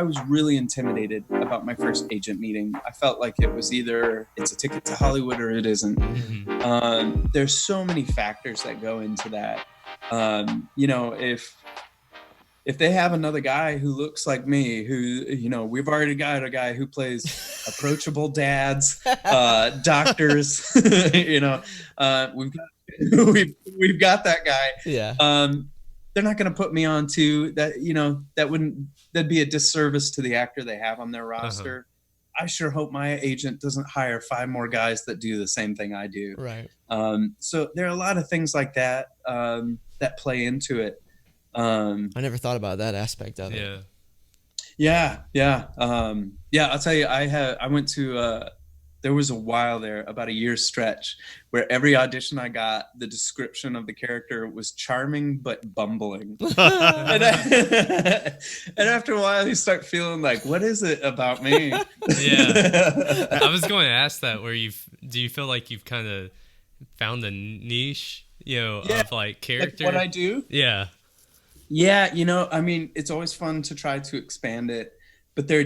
I was really intimidated about my first agent meeting. I felt like it was either it's a ticket to Hollywood or it isn't. There's so many factors that go into that. You know, if they have another guy who looks like me, who, you know, we've already got a guy who plays approachable dads, doctors, you know, we've got that guy. Yeah. They're not going to put me on to that. You know, that'd be a disservice to the actor they have on their roster. I sure hope my agent doesn't hire 5 more guys that do the same thing I do. Right. So there are a lot of things like that that play into it. I never thought about that aspect of it. Yeah. I'll tell you, I went to, there was a while there, about a year stretch, where every audition I got, the description of the character was charming but bumbling. and after a while, you start feeling like, what is it about me? Yeah. I was going to ask that, do you feel like you've kind of found a niche, you know, of like character? Like what I do? Yeah. Yeah, you know, I mean, it's always fun to try to expand it, but I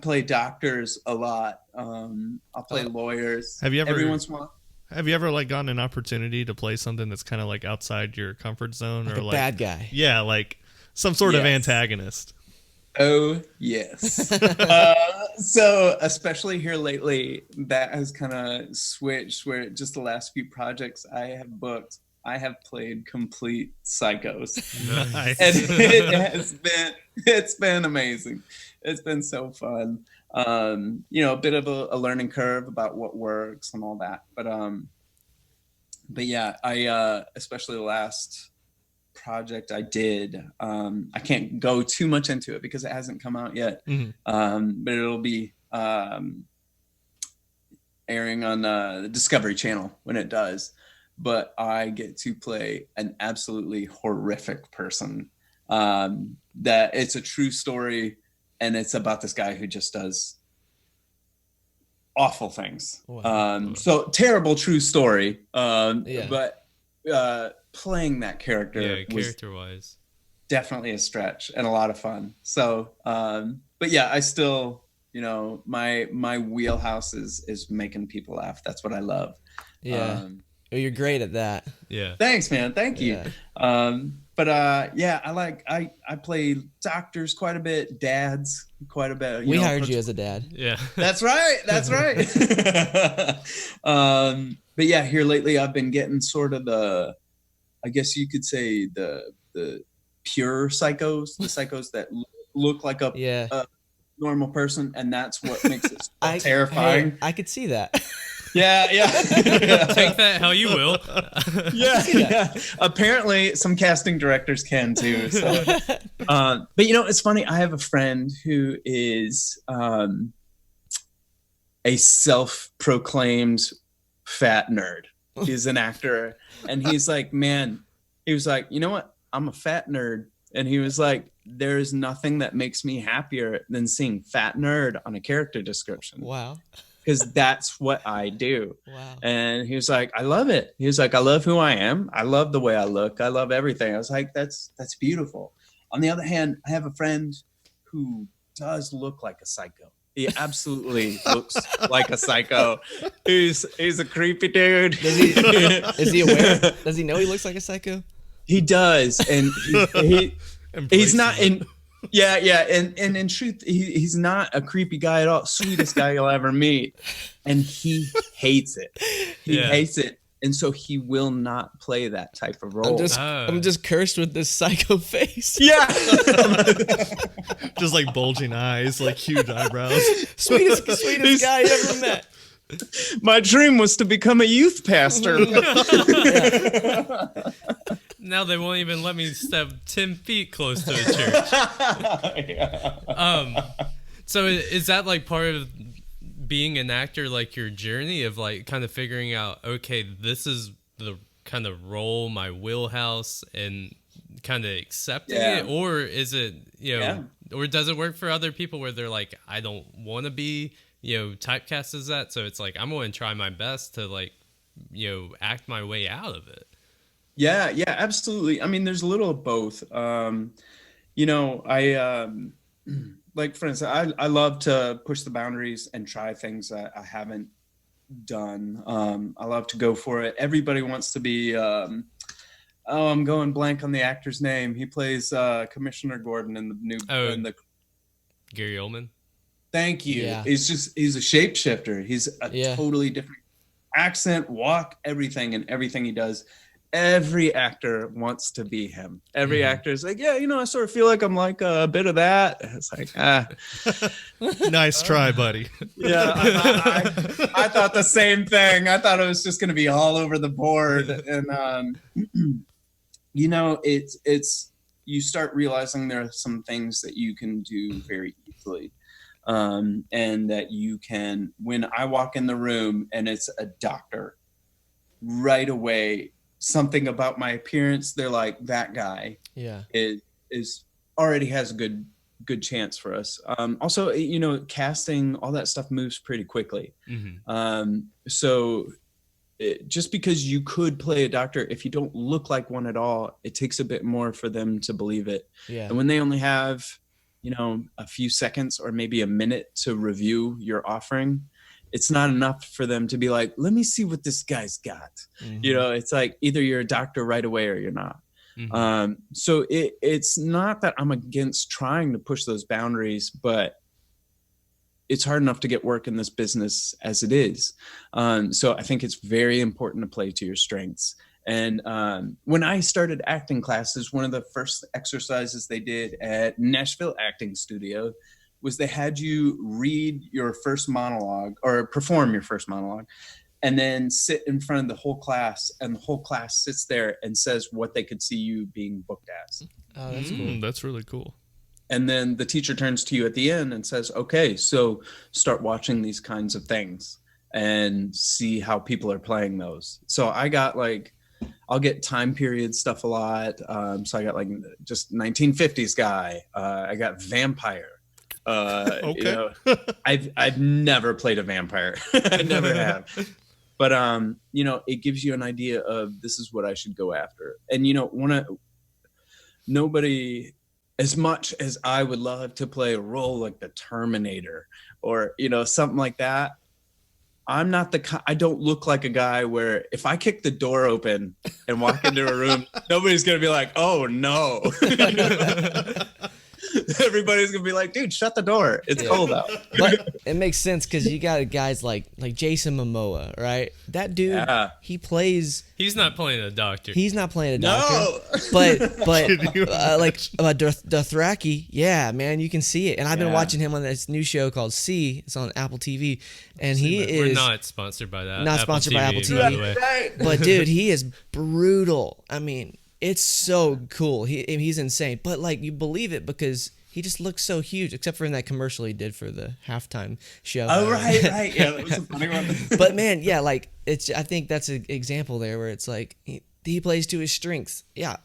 play doctors a lot. I'll play lawyers. Have you ever, every once in a while. Have you ever like gotten an opportunity to play something that's kind of like outside your comfort zone, like or a like bad guy? Yeah, like some sort of antagonist. Oh yes. So especially here lately, that has kind of switched. Where just the last few projects I have booked, I have played complete psychos. Nice. And it's been amazing. It's been so fun. You know, a bit of a learning curve about what works and all that. But yeah, I especially the last project I did, I can't go too much into it because it hasn't come out yet. But it'll be airing on the Discovery Channel when it does. But I get to play an absolutely horrific person. That it's a true story, and it's about this guy who just does awful things. Wow. So terrible true story. But playing that character, character-wise, definitely a stretch and a lot of fun. So, but yeah, I still, you know, my wheelhouse is making people laugh. That's what I love. Yeah. You're great at that. Yeah. Thanks, man. Thank you. But I play doctors quite a bit, dads quite a bit. We hired you as a dad. Yeah. That's right. That's right. But yeah, here lately I've been getting sort of I guess you could say the pure psychos, the psychos that look like a normal person, and that's what makes it so terrifying. I could see that. Yeah. Take that how you will. Yeah. Apparently, some casting directors can too. So. But you know, it's funny. I have a friend who is a self-proclaimed fat nerd. He's an actor, and he's like, man, he was like, you know what? I'm a fat nerd, and he was like, there is nothing that makes me happier than seeing fat nerd on a character description. Wow. Because that's what I do. Wow. And he was like, I love it. He was like, I love who I am. I love the way I look. I love everything. I was like, that's beautiful. On the other hand, I have a friend who does look like a psycho. He absolutely looks like a psycho. He's a creepy dude. Is he aware? Does he know he looks like a psycho? He does. And he's not in... Yeah, and in truth, he's not a creepy guy at all. Sweetest guy you'll ever meet, and he hates it. He hates it, and so he will not play that type of role. I'm just cursed with this psycho face. Yeah, just like bulging eyes, like huge eyebrows. Sweetest guy you ever met. My dream was to become a youth pastor. Now they won't even let me step 10 feet close to a church. So is that like part of being an actor, like your journey of like kind of figuring out, okay, this is the kind of role, my wheelhouse, and kind of accepting it? Or is it, you know, or does it work for other people where they're like, I don't want to be, you know, typecast as that, so it's like I'm going to try my best to like, you know, act my way out of it? Yeah, absolutely. I mean, there's a little of both. You know, like for instance, I love to push the boundaries and try things that I haven't done. I love to go for it. Everybody wants to be I'm going blank on the actor's name. He plays Commissioner Gordon in the new in the Gary Oldman. Thank you. Yeah. He's a shapeshifter. He's a Yeah. totally different accent, walk, everything, and everything he does. Every actor wants to be him. Every actor is like, yeah, I sort of feel like I'm like a bit of that. It's like, Nice try, buddy. yeah. I thought the same thing. I thought it was just going to be all over the board, and it's you start realizing there are some things that you can do very easily. And that you can, when I walk in the room and it's a doctor, right away, something about my appearance, they're like, that guy is already has a good chance for us. Also, casting, all that stuff moves pretty quickly. So just because you could play a doctor, if you don't look like one at all, it takes a bit more for them to believe it. Yeah. And when they only have a few seconds or maybe a minute to review your offering, it's not enough for them to be like, let me see what this guy's got. It's like either you're a doctor right away or you're not. So it's not that I'm against trying to push those boundaries, but it's hard enough to get work in this business as it is. So I think it's very important to play to your strengths. And when I started acting classes, one of the first exercises they did at Nashville Acting Studio was they had you read your first monologue or perform your first monologue and then sit in front of the whole class, and the whole class sits there and says what they could see you being booked as. Oh, that's cool. That's really cool. And then the teacher turns to you at the end and says, okay, so start watching these kinds of things and see how people are playing those. So I got I'll get time period stuff a lot. So I got just 1950s guy. I got vampire. Okay. I've never played a vampire. I never have. But it gives you an idea of this is what I should go after. And nobody, as much as I would love to play a role like the Terminator or something like that, I'm not I don't look like a guy where if I kick the door open and walk into a room, nobody's going to be like, oh no. Everybody's going to be like, dude, shut the door. It's cold out. But it makes sense because you got guys like Jason Momoa, right? That dude, he plays. He's not playing a doctor. He's not playing a doctor. No. But Dothraki, yeah, man, you can see it. And I've been watching him on this new show called C. It's on Apple TV, and We're not sponsored by that. Not sponsored by Apple TV. By the way. Right. But dude, he is brutal. I mean, it's so cool. He's insane. But you believe it because he just looks so huge, except for in that commercial he did for the halftime show. Oh, right. Yeah, that was a funny one. But man, yeah, I think that's an example there where it's he plays to his strengths. Yeah,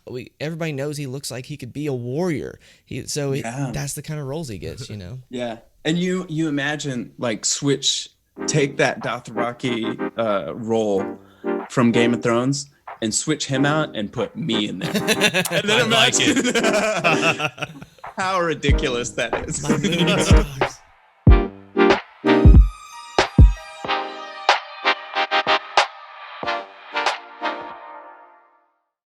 everybody knows he looks like he could be a warrior. That's the kind of roles he gets, Yeah. And you imagine take that Dothraki role from Game of Thrones and switch him out and put me in there. And then imagine how ridiculous that is. My moon,